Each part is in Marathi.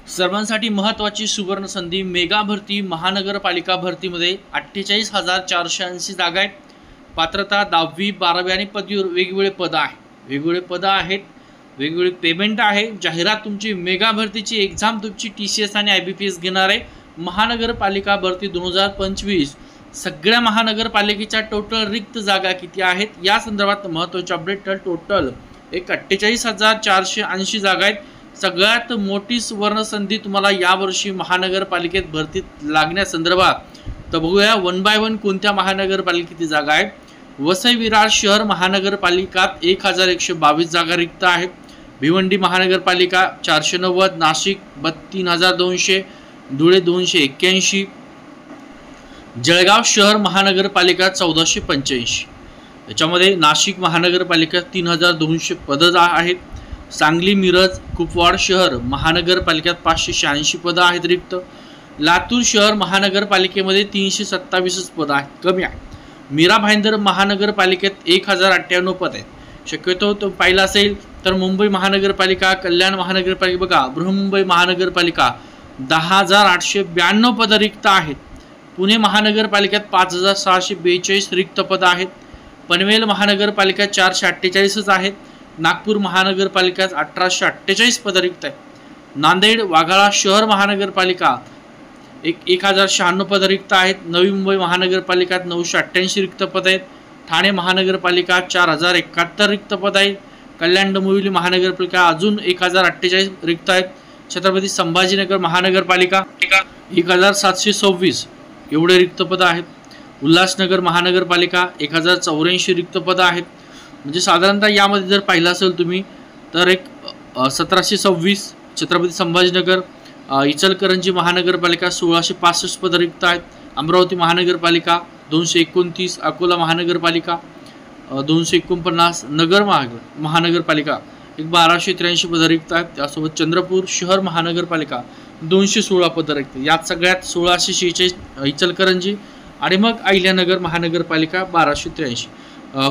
सर्वांसाठी महत्त्वाची सुवर्ण संधी मेगा भरती महानगरपालिका भरतीमध्ये 48,480 जागा आहेत। पात्रता 10वी 12वी आणि पदवीवर वेगवेगळे पद आहे। वेगवेगळे पद आहेत, वेगवेगळे पेमेंट आहे। जाहिरात तुमची मेगा भरतीची एक्झाम तुमची TCS आणि IBPS घेणार आहे। महानगरपालिका भरती 2025 सगळ्या महानगरपालिकेच्या टोटल रिक्त जागा किती आहेत या संदर्भात महत्त्वाचे अपडेट। टोटल 48,480 जागा आहेत। सगळ्यात मोठी सुवर्ण संधी तुम्हाला यावर्षी महानगरपालिकेत भरतीत लागण्यासंदर्भात तर बघूया वन बाय वन कोणत्या महानगरपालिकेची जागा आहेत। वसई विरार शहर महानगरपालिकात 1,122 जागा रिक्त आहेत। भिवंडी महानगरपालिका 490, नाशिक 3,200, धुळे 281, जळगाव शहर महानगरपालिका 1,485। याच्यामध्ये नाशिक महानगरपालिका 3,200 पद आहेत। सांगली मिरज कुपवाड शहर महानगरपालिकेत 586 पद आहेत रिक्त। लातूर शहर महानगरपालिकेमध्ये 327 पद आहेत, कमी आहे। मीरा भाईंदर महानगरपालिकेत 1,098 पद आहेत। शक्यतो तो पाहिला असेल तर मुंबई महानगरपालिका, कल्याण महानगरपालिका बघा, बृहन्मुंबई महानगरपालिका 10,892 पद रिक्त आहेत। पुणे महानगरपालिकेत 5,642 रिक्त पद आहेत। पनवेल महानगरपालिका 448 आहेत। नागपूर महानगरपालिकेत 1,848 पद रिक्त आहेत। नांदेड वाघाळा शहर महानगरपालिका 1,096 पद रिक्त आहेत। नवी मुंबई महानगरपालिकेत 988 रिक्त पद आहेत। ठाणे महानगरपालिका 4,071 रिक्त पद आहेत। कल्याण डोंबिवली महानगरपालिका अजून 1,048 रिक्त आहेत। छत्रपती संभाजीनगर महानगरपालिका 1,726 एवढे रिक्त पद आहेत। उल्हासनगर महानगरपालिका 1,084 रिक्त पद आहेत। म्हणजे साधारणतः यामध्ये जर पाहिलं असेल तुम्ही तर एक 1,726 छत्रपती संभाजीनगर, इचलकरंजी महानगरपालिका 1,665 पद रिक्त आहेत। अमरावती महानगरपालिका 229, अकोला महानगरपालिका 249, नगर महानगरपालिका 1,283 पद रिक्त आहेत। त्यासोबत चंद्रपूर शहर महानगरपालिका 216 पद रिक्त। यात सगळ्यात 1,646 इचलकरंजी आणि मग अहिल्यानगर महानगरपालिका 1,283।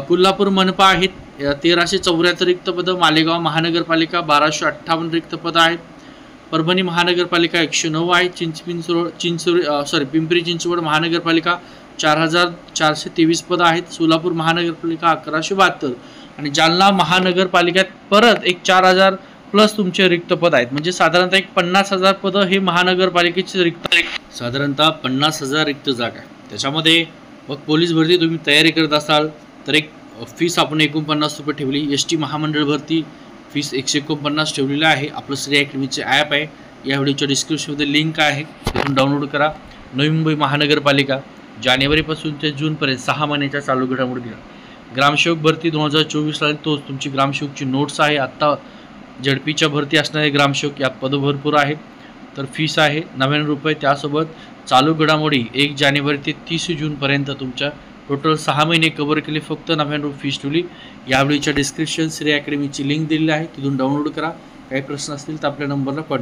कोल्हापूर मनपा आहेत 1,374 रिक्त पद। मालेगाव महानगरपालिका 1,258 रिक्त पद आहेत। परभणी महानगरपालिका 109 आहे। पिंपरी चिंचवड महानगरपालिका 4,423 पद आहेत। सोलापूर महानगरपालिका 1,172 आणि जालना महानगरपालिकेत परत एक 4,000 प्लस तुमचे रिक्त पद आहेत। म्हणजे साधारणतः एक 50,000 पद हे महानगरपालिकेचे रिक्त, साधारणतः 50,000 रिक्त जागा आहे। त्याच्यामध्ये मग पोलीस भरती तुम्ही तयारी करत असाल तर एक फीस आपण 49 रुपये ठेवली। ST महामंडळ भरती फीस 149 ठेवलेली आहे। आपलं श्री अकॅडमीचे ॲप आहे, या व्हिडिओच्या डिस्क्रिप्शनमध्ये लिंक आहे, तिथून डाउनलोड करा। नवी मुंबई महानगरपालिका जानेवारीपासून ते जूनपर्यंत 6 महिन्याच्या चालू घडामोडी घ्या। ग्रामसेवक भरती 2024 ला तोच तुमची ग्रामसेवकची नोट्स आहे। आत्ता झडपीच्या भरती असणारे ग्रामसेवक यात पद भरपूर आहेत, तर फीस आहे 99 रुपये। त्यासोबत चालू घडामोडी 1 जानेवारी ते 30 जूनपर्यंत तुमच्या टोटल 6 महिने कव्हर केले, फक्त 99 रुपये फीस ठेवली। या व्हिडिओच्या डिस्क्रिप्शन श्री अकॅडमीची लिंक दिलेली आहे, तिथून डाउनलोड करा। काही प्रश्न असतील तर आपल्या नंबरला कॉन्टॅक्ट